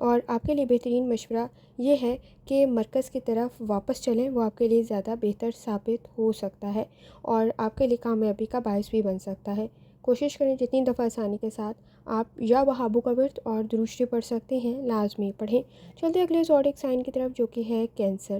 اور آپ کے لیے بہترین مشورہ یہ ہے کہ مرکز کی طرف واپس چلیں، وہ آپ کے لیے زیادہ بہتر ثابت ہو سکتا ہے اور آپ کے لیے کامیابی کا باعث بھی بن سکتا ہے۔ کوشش کریں جتنی دفعہ آسانی کے ساتھ آپ یا وہابو کا ورد اور درشتی پڑھ سکتے ہیں، لازمی پڑھیں۔ چلتے اگلے زوڈک سائن کی طرف جو کہ ہے کینسر۔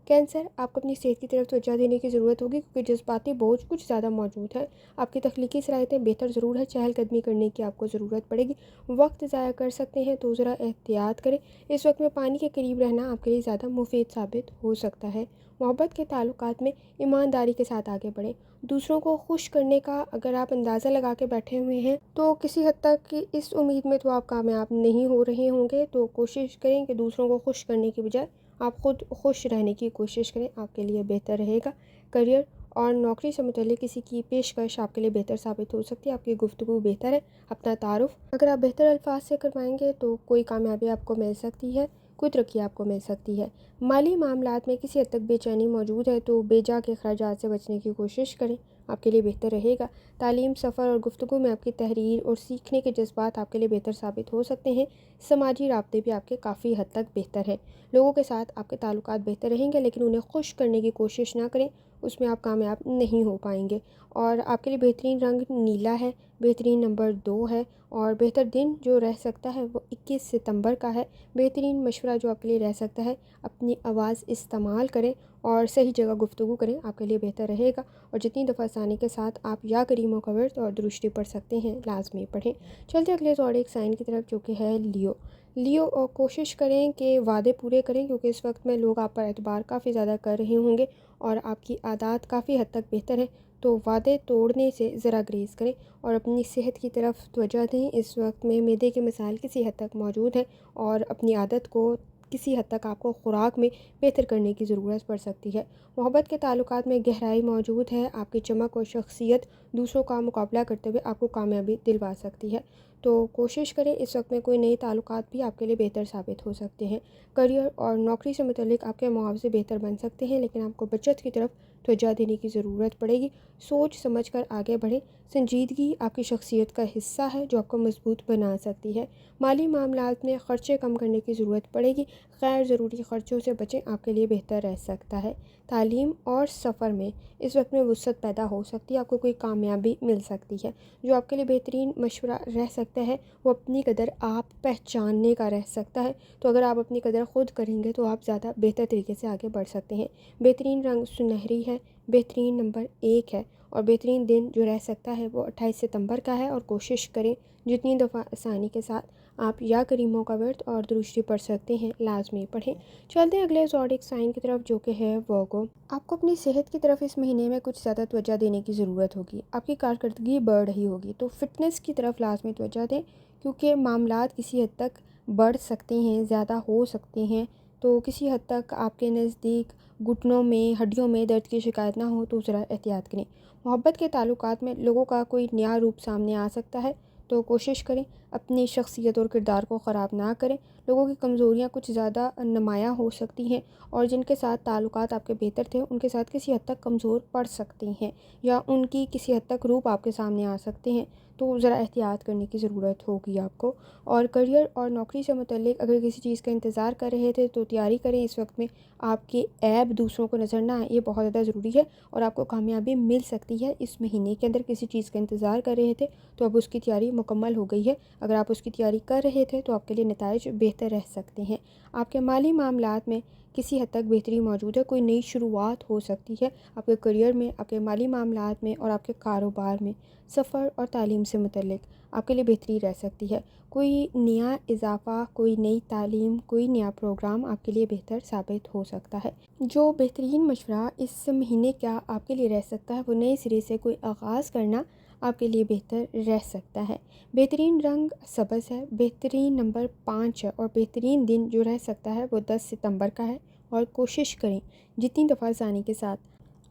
کینسر، آپ کو اپنی صحت کی طرف توجہ دینے کی ضرورت ہوگی کیونکہ جذباتی بوجھ کچھ زیادہ موجود ہے۔ آپ کی تخلیقی صلاحیتیں بہتر ضرور ہے، چہل قدمی کرنے کی آپ کو ضرورت پڑے گی، وقت ضائع کر سکتے ہیں تو ذرا احتیاط کریں۔ اس وقت میں پانی کے قریب رہنا آپ کے لیے زیادہ مفید ثابت ہو سکتا ہے۔ محبت کے تعلقات میں ایمانداری کے ساتھ آگے بڑھیں۔ دوسروں کو خوش کرنے کا اگر آپ اندازہ لگا کے بیٹھے ہوئے ہیں تو کسی حد تک کہ اس امید میں تو آپ کامیاب نہیں ہو رہے ہوں گے، تو کوشش کریں کہ دوسروں کو خوش کرنے کی بجائے آپ خود خوش رہنے کی کوشش کریں، آپ کے لیے بہتر رہے گا۔ کریئر اور نوکری سے متعلق کسی کی پیشکش آپ کے لیے بہتر ثابت ہو سکتی ہے، آپ کی گفتگو بہتر ہے۔ اپنا تعارف اگر آپ بہتر الفاظ سے کروائیں گے تو کوئی کامیابی آپ کو مل سکتی ہے، کوئی ترقی آپ کو مل سکتی ہے۔ مالی معاملات میں کسی حد تک بے چینی موجود ہے تو بے جا کے اخراجات سے بچنے کی کوشش کریں، آپ کے لیے بہتر رہے گا۔ تعلیم، سفر اور گفتگو میں آپ کی تحریر اور سیکھنے کے جذبات آپ کے لیے بہتر ثابت ہو سکتے ہیں۔ سماجی رابطے بھی آپ کے کافی حد تک بہتر ہیں، لوگوں کے ساتھ آپ کے تعلقات بہتر رہیں گے، لیکن انہیں خوش کرنے کی کوشش نہ کریں، اس میں آپ کامیاب نہیں ہو پائیں گے۔ اور آپ کے لیے بہترین رنگ نیلا ہے، بہترین نمبر 2 ہے اور بہتر دن جو رہ سکتا ہے وہ 21 ستمبر کا ہے۔ بہترین مشورہ جو آپ کے لیے رہ سکتا ہے، اپنی آواز استعمال کریں اور صحیح جگہ گفتگو کریں، آپ کے لیے بہتر رہے گا۔ اور جتنی دفعہ آسانی کے ساتھ آپ یا کریموں کا ورد اور درشتی پڑھ سکتے ہیں، لازمی پڑھیں۔ چلتے اگلے زوڈک سائن کی طرف جو کہ ہے لیو۔ لیو، اور کوشش کریں کہ وعدے پورے کریں کیونکہ اس وقت میں لوگ آپ پر اعتبار کافی زیادہ کر رہے ہوں گے اور آپ کی عادات کافی حد تک بہتر ہیں، تو وعدے توڑنے سے ذرا گریز کریں اور اپنی صحت کی طرف توجہ دیں۔ اس وقت میں معدے کے مسائل کسی حد تک موجود ہیں اور اپنی عادت کو کسی حد تک آپ کو خوراک میں بہتر کرنے کی ضرورت پڑ سکتی ہے۔ محبت کے تعلقات میں گہرائی موجود ہے، آپ کی چمک اور شخصیت دوسروں کا مقابلہ کرتے ہوئے آپ کو کامیابی دلوا سکتی ہے، تو کوشش کریں اس وقت میں کوئی نئے تعلقات بھی آپ کے لیے بہتر ثابت ہو سکتے ہیں۔ کریئر اور نوکری سے متعلق آپ کے معاوضے بہتر بن سکتے ہیں، لیکن آپ کو بچت کی طرف توجہ دینے کی ضرورت پڑے گی۔ سوچ سمجھ کر آگے بڑھیں، سنجیدگی آپ کی شخصیت کا حصہ ہے جو آپ کو مضبوط بنا سکتی ہے۔ مالی معاملات میں خرچے کم کرنے کی ضرورت پڑے گی، غیر ضروری خرچوں سے بچیں، آپ کے لیے بہتر رہ سکتا ہے۔ تعلیم اور سفر میں اس وقت میں وسعت پیدا ہو سکتی ہے، آپ کو کوئی کامیابی مل سکتی ہے۔ جو آپ کے لیے بہترین مشورہ رہ سکتا ہے وہ اپنی قدر آپ پہچاننے کا رہ سکتا ہے، تو اگر آپ اپنی قدر خود کریں گے تو آپ زیادہ بہتر طریقے سے آگے بڑھ سکتے ہیں۔ بہترین رنگ سنہری ہے، بہترین نمبر 1 ہے اور بہترین دن جو رہ سکتا ہے وہ 28 ستمبر کا ہے، اور کوشش کریں جتنی دفعہ آسانی کے ساتھ آپ یا کریموں کا ورد اور درشتی پڑھ سکتے ہیں، لازمی پڑھیں۔ چلتے ہیں اگلے زوڈک سائن کی طرف جو کہ ہے وارگو۔ آپ کو اپنی صحت کی طرف اس مہینے میں کچھ زیادہ توجہ دینے کی ضرورت ہوگی، آپ کی کارکردگی بڑھ رہی ہوگی، تو فٹنس کی طرف لازمی توجہ دیں کیونکہ معاملات کسی حد تک بڑھ سکتے ہیں، زیادہ ہو سکتے ہیں، تو کسی حد تک آپ کے نزدیک گھٹنوں میں، ہڈیوں میں درد کی شکایت نہ ہو تو ذرا احتیاط کریں۔ محبت کے تعلقات میں لوگوں کا کوئی نیا روپ سامنے آ سکتا ہے، تو کوشش کریں اپنی شخصیت اور کردار کو خراب نہ کریں۔ لوگوں کی کمزوریاں کچھ زیادہ نمایاں ہو سکتی ہیں اور جن کے ساتھ تعلقات آپ کے بہتر تھے ان کے ساتھ کسی حد تک کمزور پڑ سکتی ہیں یا ان کی کسی حد تک روپ آپ کے سامنے آ سکتے ہیں، تو ذرا احتیاط کرنے کی ضرورت ہوگی آپ کو۔ اور کریئر اور نوکری سے متعلق اگر کسی چیز کا انتظار کر رہے تھے تو تیاری کریں، اس وقت میں آپ کے عیب دوسروں کو نظر نہ آئے، یہ بہت زیادہ ضروری ہے اور آپ کو کامیابی مل سکتی ہے۔ اس مہینے کے اندر کسی چیز کا انتظار کر رہے تھے تو اب اس کی تیاری مکمل ہو گئی ہے، اگر آپ اس کی تیاری کر رہے تھے تو آپ کے لیے نتائج بہتر رہ سکتے ہیں۔ آپ کے مالی معاملات میں کسی حد تک بہتری موجود ہے، کوئی نئی شروعات ہو سکتی ہے آپ کے کریئر میں، آپ کے مالی معاملات میں اور آپ کے کاروبار میں۔ سفر اور تعلیم سے متعلق آپ کے لیے بہتری رہ سکتی ہے، کوئی نیا اضافہ، کوئی نئی تعلیم، کوئی نیا پروگرام آپ کے لیے بہتر ثابت ہو سکتا ہے۔ جو بہترین مشورہ اس مہینے کا آپ کے لیے رہ سکتا ہے وہ نئے سرے سے کوئی آغاز کرنا آپ کے لیے بہتر رہ سکتا ہے۔ بہترین رنگ سبز ہے، بہترین نمبر 5 ہے اور بہترین دن جو رہ سکتا ہے وہ 10 ستمبر کا ہے، اور کوشش کریں جتنی دفعہ آسانی کے ساتھ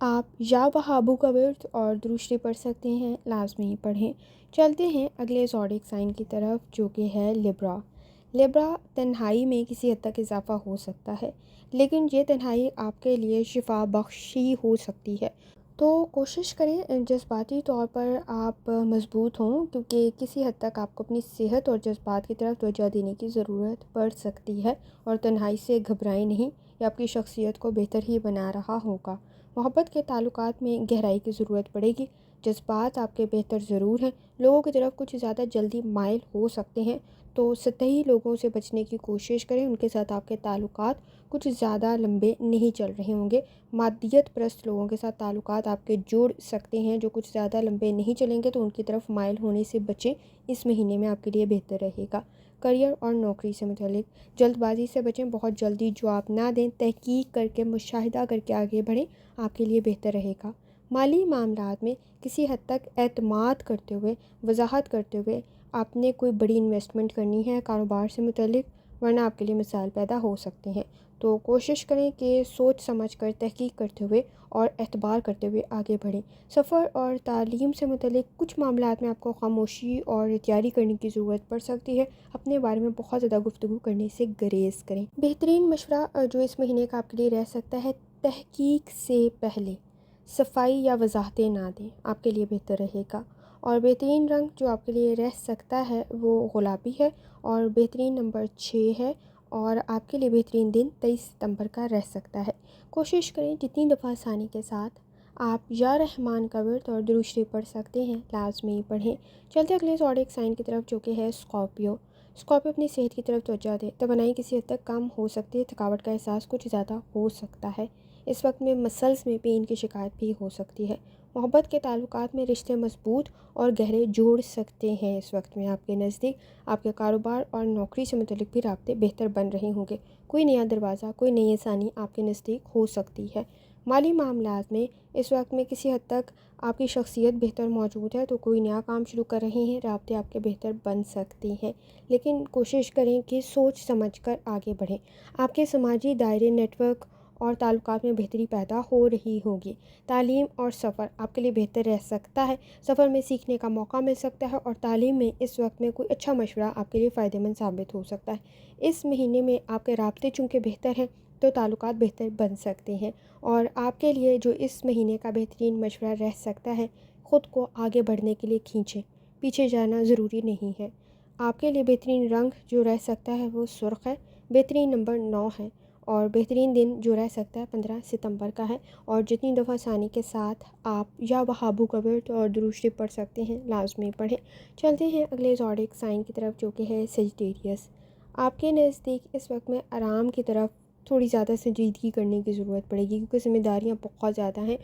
آپ یا وہابو کا ورد اور درشتی پڑھ سکتے ہیں، لازمی پڑھیں۔ چلتے ہیں اگلے زوڈک سائن کی طرف جو کہ ہے لیبرا۔ لیبرا، تنہائی میں کسی حد تک اضافہ ہو سکتا ہے لیکن یہ تنہائی آپ کے لیے شفا بخشی ہو سکتی ہے، تو کوشش کریں جذباتی طور پر آپ مضبوط ہوں، کیونکہ کسی حد تک آپ کو اپنی صحت اور جذبات کی طرف توجہ دینے کی ضرورت پڑ سکتی ہے، اور تنہائی سے گھبرائیں نہیں، یہ آپ کی شخصیت کو بہتر ہی بنا رہا ہوگا۔ محبت کے تعلقات میں گہرائی کی ضرورت پڑے گی، جذبات آپ کے بہتر ضرور ہیں، لوگوں کی طرف کچھ زیادہ جلدی مائل ہو سکتے ہیں، تو سطحی لوگوں سے بچنے کی کوشش کریں، ان کے ساتھ آپ کے تعلقات کچھ زیادہ لمبے نہیں چل رہے ہوں گے۔ مادیت پرست لوگوں کے ساتھ تعلقات آپ کے جڑ سکتے ہیں جو کچھ زیادہ لمبے نہیں چلیں گے، تو ان کی طرف مائل ہونے سے بچیں، اس مہینے میں آپ کے لیے بہتر رہے گا۔ کریئر اور نوکری سے متعلق جلد بازی سے بچیں، بہت جلدی جواب نہ دیں، تحقیق کر کے مشاہدہ کر کے آگے بڑھیں، آپ کے لیے بہتر رہے گا۔ مالی معاملات میں کسی حد تک اعتماد کرتے ہوئے، وضاحت کرتے ہوئے آپ نے کوئی بڑی انویسٹمنٹ کرنی ہے کاروبار سے متعلق، ورنہ آپ کے لیے مسائل پیدا ہو سکتے ہیں، تو کوشش کریں کہ سوچ سمجھ کر تحقیق کرتے ہوئے اور اعتبار کرتے ہوئے آگے بڑھیں۔ سفر اور تعلیم سے متعلق کچھ معاملات میں آپ کو خاموشی اور تیاری کرنے کی ضرورت پڑ سکتی ہے، اپنے بارے میں بہت زیادہ گفتگو کرنے سے گریز کریں۔ بہترین مشورہ جو اس مہینے کا آپ کے لیے رہ سکتا ہے، تحقیق سے پہلے صفائی یا وضاحتیں نہ دیں، آپ کے لیے بہتر رہے گا۔ اور بہترین رنگ جو آپ کے لیے رہ سکتا ہے وہ گلابی ہے، اور بہترین نمبر 6 ہے، اور آپ کے لیے بہترین دن 23 ستمبر کا رہ سکتا ہے۔ کوشش کریں جتنی دفعہ آسانی کے ساتھ آپ یا رحمان کا ورد اور درود شریف پڑھ سکتے ہیں، لازمی پڑھیں۔ چلتے اگلے زوڈیک سائن کی طرف جو کہ ہے اسکارپیو۔ اسکارپیو اپنی صحت کی طرف توجہ دے، توانائی کسی حد تک کم ہو سکتی ہے، تھکاوٹ کا احساس کچھ زیادہ ہو سکتا ہے، اس وقت میں مسلز میں پین کی شکایت بھی ہو سکتی ہے۔ محبت کے تعلقات میں رشتے مضبوط اور گہرے جوڑ سکتے ہیں، اس وقت میں آپ کے نزدیک آپ کے کاروبار اور نوکری سے متعلق بھی رابطے بہتر بن رہے ہوں گے، کوئی نیا دروازہ، کوئی نئی آسانی آپ کے نزدیک ہو سکتی ہے۔ مالی معاملات میں اس وقت میں کسی حد تک آپ کی شخصیت بہتر موجود ہے، تو کوئی نیا کام شروع کر رہے ہیں، رابطے آپ کے بہتر بن سکتے ہیں، لیکن کوشش کریں کہ سوچ سمجھ کر آگے بڑھیں۔ آپ کے سماجی دائرے، نیٹ ورک اور تعلقات میں بہتری پیدا ہو رہی ہوگی۔ تعلیم اور سفر آپ کے لیے بہتر رہ سکتا ہے، سفر میں سیکھنے کا موقع مل سکتا ہے، اور تعلیم میں اس وقت میں کوئی اچھا مشورہ آپ کے لیے فائدہ مند ثابت ہو سکتا ہے۔ اس مہینے میں آپ کے رابطے چونکہ بہتر ہیں، تو تعلقات بہتر بن سکتے ہیں، اور آپ کے لیے جو اس مہینے کا بہترین مشورہ رہ سکتا ہے، خود کو آگے بڑھنے کے لیے کھینچیں، پیچھے جانا ضروری نہیں ہے۔ آپ کے لیے بہترین رنگ جو رہ سکتا ہے وہ سرخ ہے، بہترین نمبر 9 ہے، اور بہترین دن جو رہ سکتا ہے 15 ستمبر کا ہے، اور جتنی دفعہ آسانی کے ساتھ آپ یا وہابو کا ورد اور درود شریف پڑھ سکتے ہیں، لازمی پڑھیں۔ چلتے ہیں اگلے زوڈیک سائن کی طرف جو کہ ہے سیجیٹیریس۔ آپ کے نزدیک اس وقت میں آرام کی طرف تھوڑی زیادہ سنجیدگی کرنے کی ضرورت پڑے گی، کیونکہ ذمہ داریاں بہت زیادہ ہیں،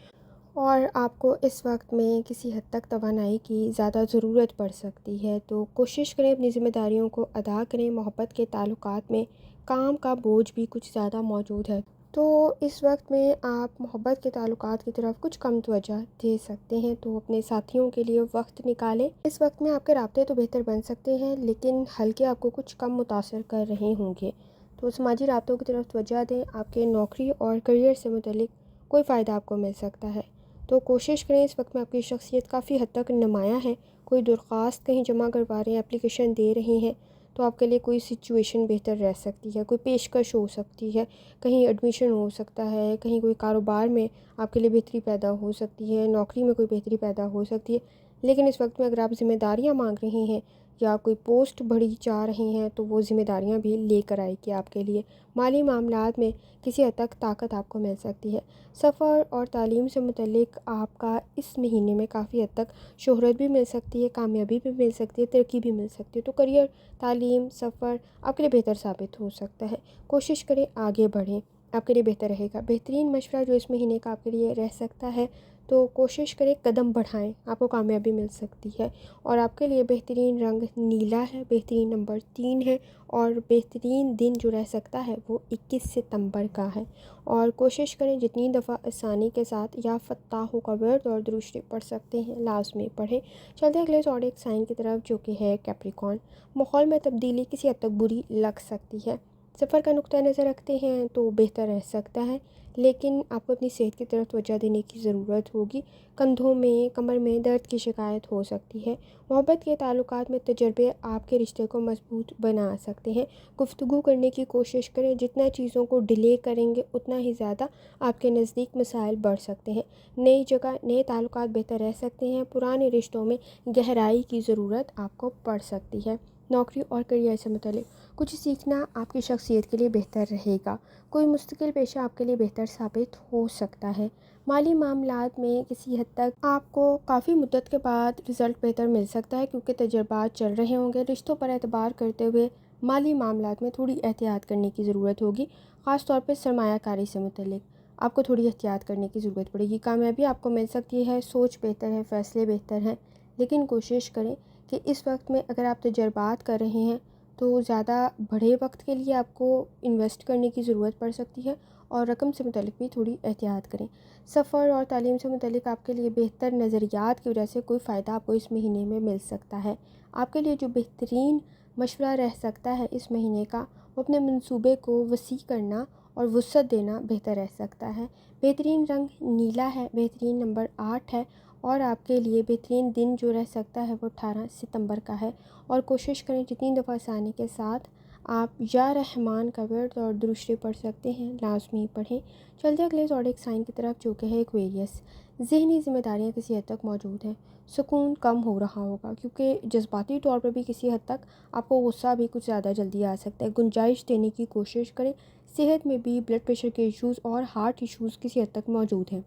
اور آپ کو اس وقت میں کسی حد تک توانائی کی زیادہ ضرورت پڑ سکتی ہے، تو کوشش کریں اپنی ذمہ داریوں کو ادا کریں۔ محبت کے تعلقات میں کام کا بوجھ بھی کچھ زیادہ موجود ہے، تو اس وقت میں آپ محبت کے تعلقات کی طرف کچھ کم توجہ دے سکتے ہیں، تو اپنے ساتھیوں کے لیے وقت نکالیں۔ اس وقت میں آپ کے رابطے تو بہتر بن سکتے ہیں، لیکن حلقے آپ کو کچھ کم متاثر کر رہے ہوں گے، تو سماجی رابطوں کی طرف توجہ دیں۔ آپ کے نوکری اور کریئر سے متعلق کوئی فائدہ آپ کو مل سکتا ہے، تو کوشش کریں، اس وقت میں آپ کی شخصیت کافی حد تک نمایاں ہے۔ کوئی درخواست کہیں جمع کروا رہے ہیں، اپلیکیشن دے رہے ہیں، تو آپ کے لیے کوئی سچویشن بہتر رہ سکتی ہے، کوئی پیشکش ہو سکتی ہے، کہیں ایڈمیشن ہو سکتا ہے، کہیں کوئی کاروبار میں آپ کے لیے بہتری پیدا ہو سکتی ہے، نوکری میں کوئی بہتری پیدا ہو سکتی ہے، لیکن اس وقت میں اگر آپ ذمہ داریاں مانگ رہے ہیں یا کوئی پوسٹ بڑھی چاہ رہے ہیں، تو وہ ذمہ داریاں بھی لے کر آئے گی آپ کے لیے۔ مالی معاملات میں کسی حد تک طاقت آپ کو مل سکتی ہے۔ سفر اور تعلیم سے متعلق آپ کا اس مہینے میں کافی حد تک شہرت بھی مل سکتی ہے، کامیابی بھی مل سکتی ہے، ترقی بھی مل سکتی ہے، تو کریئر، تعلیم، سفر آپ کے لیے بہتر ثابت ہو سکتا ہے۔ کوشش کریں آگے بڑھیں، آپ کے لیے بہتر رہے گا۔ بہترین مشورہ جو اس مہینے کا آپ کے لیے رہ سکتا ہے، تو کوشش کریں قدم بڑھائیں، آپ کو کامیابی مل سکتی ہے، اور آپ کے لیے بہترین رنگ نیلا ہے، بہترین نمبر 3 ہے، اور بہترین دن جو رہ سکتا ہے وہ 21 ستمبر کا ہے، اور کوشش کریں جتنی دفعہ آسانی کے ساتھ یا فتاحوں کا ورد اور درود شریف پڑھ سکتے ہیں، لازمی پڑھیں۔ چلتے ہیں اگلے زوڈیک سائن کی طرف جو کہ ہے کیپریکارن۔ ماحول میں تبدیلی کسی حد تک بری لگ سکتی ہے، سفر کا نقطہ نظر رکھتے ہیں تو بہتر رہ سکتا ہے، لیکن آپ کو اپنی صحت کی طرف توجہ دینے کی ضرورت ہوگی۔ کندھوں میں، کمر میں درد کی شکایت ہو سکتی ہے۔ محبت کے تعلقات میں تجربے آپ کے رشتے کو مضبوط بنا سکتے ہیں۔ گفتگو کرنے کی کوشش کریں، جتنا چیزوں کو ڈیلے کریں گے اتنا ہی زیادہ آپ کے نزدیک مسائل بڑھ سکتے ہیں۔ نئی جگہ، نئے تعلقات بہتر رہ سکتے ہیں۔ پرانے رشتوں میں گہرائی کی ضرورت آپ کو پڑ سکتی ہے۔ نوکری اور کیریئر سے متعلق کچھ سیکھنا آپ کی شخصیت کے لیے بہتر رہے گا۔ کوئی مستقل پیشہ آپ کے لیے بہتر ثابت ہو سکتا ہے۔ مالی معاملات میں کسی حد تک آپ کو کافی مدت کے بعد رزلٹ بہتر مل سکتا ہے، کیونکہ تجربات چل رہے ہوں گے۔ رشتوں پر اعتبار کرتے ہوئے مالی معاملات میں تھوڑی احتیاط کرنے کی ضرورت ہوگی، خاص طور پہ سرمایہ کاری سے متعلق آپ کو تھوڑی احتیاط کرنے کی ضرورت پڑے گی۔ کامیابی آپ کو مل سکتی ہے، سوچ بہتر ہے، فیصلے بہتر ہیں، لیکن کوشش کریں کہ اس وقت میں اگر آپ تجربات کر رہے ہیں تو زیادہ بڑے وقت کے لیے آپ کو انویسٹ کرنے کی ضرورت پڑ سکتی ہے، اور رقم سے متعلق بھی تھوڑی احتیاط کریں۔ سفر اور تعلیم سے متعلق آپ کے لیے بہتر نظریات کی وجہ سے کوئی فائدہ آپ کو اس مہینے میں مل سکتا ہے۔ آپ کے لیے جو بہترین مشورہ رہ سکتا ہے اس مہینے کا، وہ اپنے منصوبے کو وسیع کرنا اور وسعت دینا بہتر رہ سکتا ہے۔ بہترین رنگ نیلا ہے، بہترین نمبر 8 ہے، اور آپ کے لیے بہترین دن جو رہ سکتا ہے وہ 18 ستمبر کا ہے۔ اور کوشش کریں جتنی دفعہ آسانی کے ساتھ آپ یا رحمان کا ورد اور درود شریف پڑھ سکتے ہیں لازمی پڑھیں۔ چلتے اگلے زوڈیک سائن کی طرف جو کہ ہے ایکویریس۔ ذہنی ذمہ داریاں کسی حد تک موجود ہیں، سکون کم ہو رہا ہوگا، کیونکہ جذباتی طور پر بھی کسی حد تک آپ کو غصہ بھی کچھ زیادہ جلدی آ سکتا ہے۔ گنجائش دینے کی کوشش کریں۔ صحت میں بھی بلڈ پریشر کے ایشوز اور ہارٹ ایشوز کسی حد تک موجود ہیں،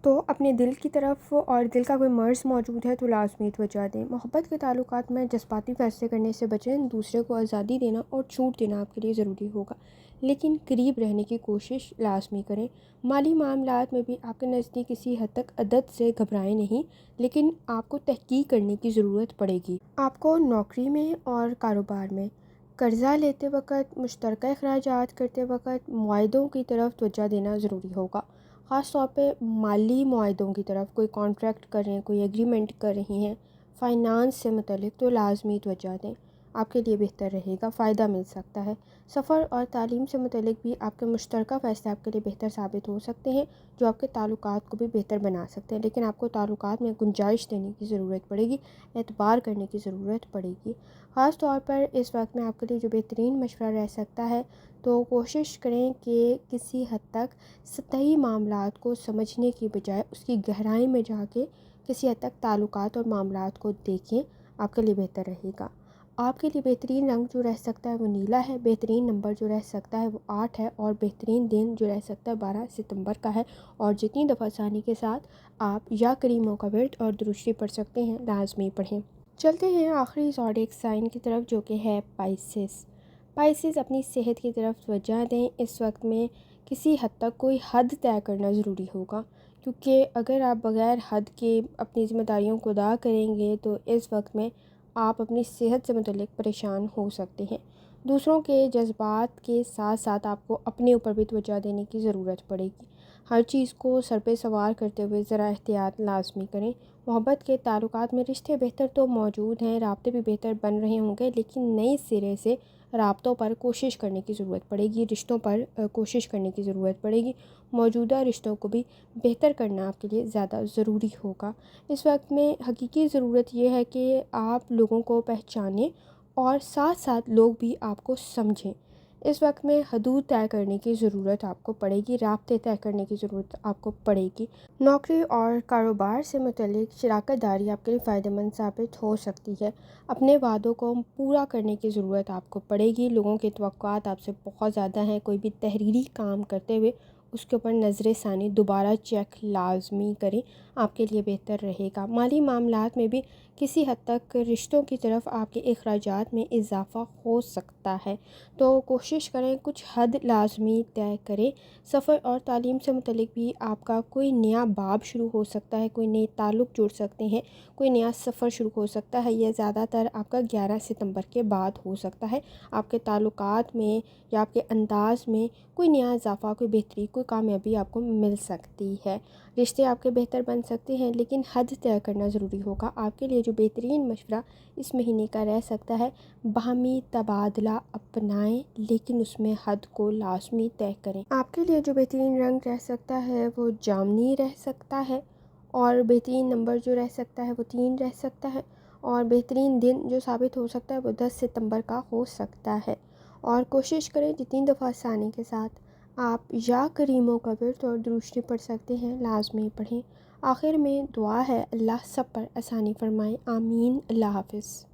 تو اپنے دل کی طرف اور دل کا کوئی مرض موجود ہے تو لازمی توجہ دیں۔ محبت کے تعلقات میں جذباتی فیصلے کرنے سے بچیں۔ دوسرے کو آزادی دینا اور چھوٹ دینا آپ کے لیے ضروری ہوگا، لیکن قریب رہنے کی کوشش لازمی کریں۔ مالی معاملات میں بھی آپ کے نزدیک کسی حد تک عدد سے گھبرائیں نہیں، لیکن آپ کو تحقیق کرنے کی ضرورت پڑے گی۔ آپ کو نوکری میں اور کاروبار میں قرضہ لیتے وقت، مشترکہ اخراجات کرتے وقت معاہدوں کی طرف توجہ دینا ضروری ہوگا، خاص طور پہ مالی معاہدوں کی طرف۔ کوئی کانٹریکٹ کر رہے ہیں، کوئی ایگریمنٹ کر رہی ہیں فائنانس سے متعلق، تو لازمی توجہ دیں، آپ کے لیے بہتر رہے گا، فائدہ مل سکتا ہے۔ سفر اور تعلیم سے متعلق بھی آپ کے مشترکہ فیصلے آپ کے لیے بہتر ثابت ہو سکتے ہیں، جو آپ کے تعلقات کو بھی بہتر بنا سکتے ہیں، لیکن آپ کو تعلقات میں گنجائش دینے کی ضرورت پڑے گی، اعتبار کرنے کی ضرورت پڑے گی۔ خاص طور پر اس وقت میں آپ کے لیے جو بہترین مشورہ رہ سکتا ہے، تو کوشش کریں کہ کسی حد تک سطحی معاملات کو سمجھنے کی بجائے اس کی گہرائی میں جا کے کسی حد تک تعلقات اور معاملات کو دیکھیں، آپ کے لیے بہتر رہے گا۔ آپ کے لیے بہترین رنگ جو رہ سکتا ہے وہ نیلا ہے، بہترین نمبر جو رہ سکتا ہے وہ 8 ہے، اور بہترین دن جو رہ سکتا ہے 12 ستمبر کا ہے۔ اور جتنی دفعہ آسانی کے ساتھ آپ یا کریموں کا ورد اور درود شریف پڑھ سکتے ہیں لازمی پڑھیں۔ چلتے ہیں آخری زوڈیک سائن کی طرف جو کہ ہے پائسس۔ پائسس اپنی صحت کی طرف توجہ دیں۔ اس وقت میں کسی حد تک کوئی حد طے کرنا ضروری ہوگا، کیونکہ اگر آپ بغیر حد کے اپنی ذمہ داریوں کو ادا کریں گے تو اس وقت میں آپ اپنی صحت سے متعلق پریشان ہو سکتے ہیں۔ دوسروں کے جذبات کے ساتھ ساتھ آپ کو اپنے اوپر بھی توجہ دینے کی ضرورت پڑے گی۔ ہر چیز کو سر پہ سوار کرتے ہوئے ذرا احتیاط لازمی کریں۔ محبت کے تعلقات میں رشتے بہتر تو موجود ہیں، رابطے بھی بہتر بن رہے ہوں گے، لیکن نئے سرے سے رابطوں پر کوشش کرنے کی ضرورت پڑے گی، رشتوں پر کوشش کرنے کی ضرورت پڑے گی۔ موجودہ رشتوں کو بھی بہتر کرنا آپ کے لیے زیادہ ضروری ہوگا۔ اس وقت میں حقیقی ضرورت یہ ہے کہ آپ لوگوں کو پہچانیں اور ساتھ ساتھ لوگ بھی آپ کو سمجھیں۔ اس وقت میں حدود طے کرنے کی ضرورت آپ کو پڑے گی، رابطے طے کرنے کی ضرورت آپ کو پڑے گی۔ نوکری اور کاروبار سے متعلق شراکت داری آپ کے لیے فائدہ مند ثابت ہو سکتی ہے۔ اپنے وعدوں کو پورا کرنے کی ضرورت آپ کو پڑے گی۔ لوگوں کے توقعات آپ سے بہت زیادہ ہیں۔ کوئی بھی تحریری کام کرتے ہوئے اس کے اوپر نظر ثانی دوبارہ چیک لازمی کریں، آپ کے لیے بہتر رہے گا۔ مالی معاملات میں بھی کسی حد تک رشتوں کی طرف آپ کے اخراجات میں اضافہ ہو سکتا ہے، تو کوشش کریں کچھ حد لازمی طے کریں۔ سفر اور تعلیم سے متعلق بھی آپ کا کوئی نیا باب شروع ہو سکتا ہے، کوئی نئے تعلق جڑ سکتے ہیں، کوئی نیا سفر شروع ہو سکتا ہے۔ یہ زیادہ تر آپ کا 11 ستمبر کے بعد ہو سکتا ہے۔ آپ کے تعلقات میں یا آپ کے انداز میں کوئی نیا اضافہ، کوئی بہتری، کوئی کامیابی آپ کو مل سکتی ہے۔ رشتے آپ کے بہتر بن سکتے ہیں، لیکن حد طے کرنا ضروری ہوگا۔ آپ کے لیے جو بہترین مشورہ اس مہینے کا رہ سکتا ہے، باہمی تبادلہ اپنائیں، لیکن اس میں حد کو لازمی طے کریں۔ آپ کے لیے جو بہترین رنگ رہ سکتا ہے وہ جامنی رہ سکتا ہے، اور بہترین نمبر جو رہ سکتا ہے وہ 3 رہ سکتا ہے، اور بہترین دن جو ثابت ہو سکتا ہے وہ 10 ستمبر کا ہو سکتا ہے۔ اور کوشش کریں جتنی دفعہ آسانی کے ساتھ آپ یا کریم و قبر اور درود شریف پڑھ سکتے ہیں لازمی پڑھیں۔ آخر میں دعا ہے اللہ سب پر آسانی فرمائے، آمین۔ اللہ حافظ۔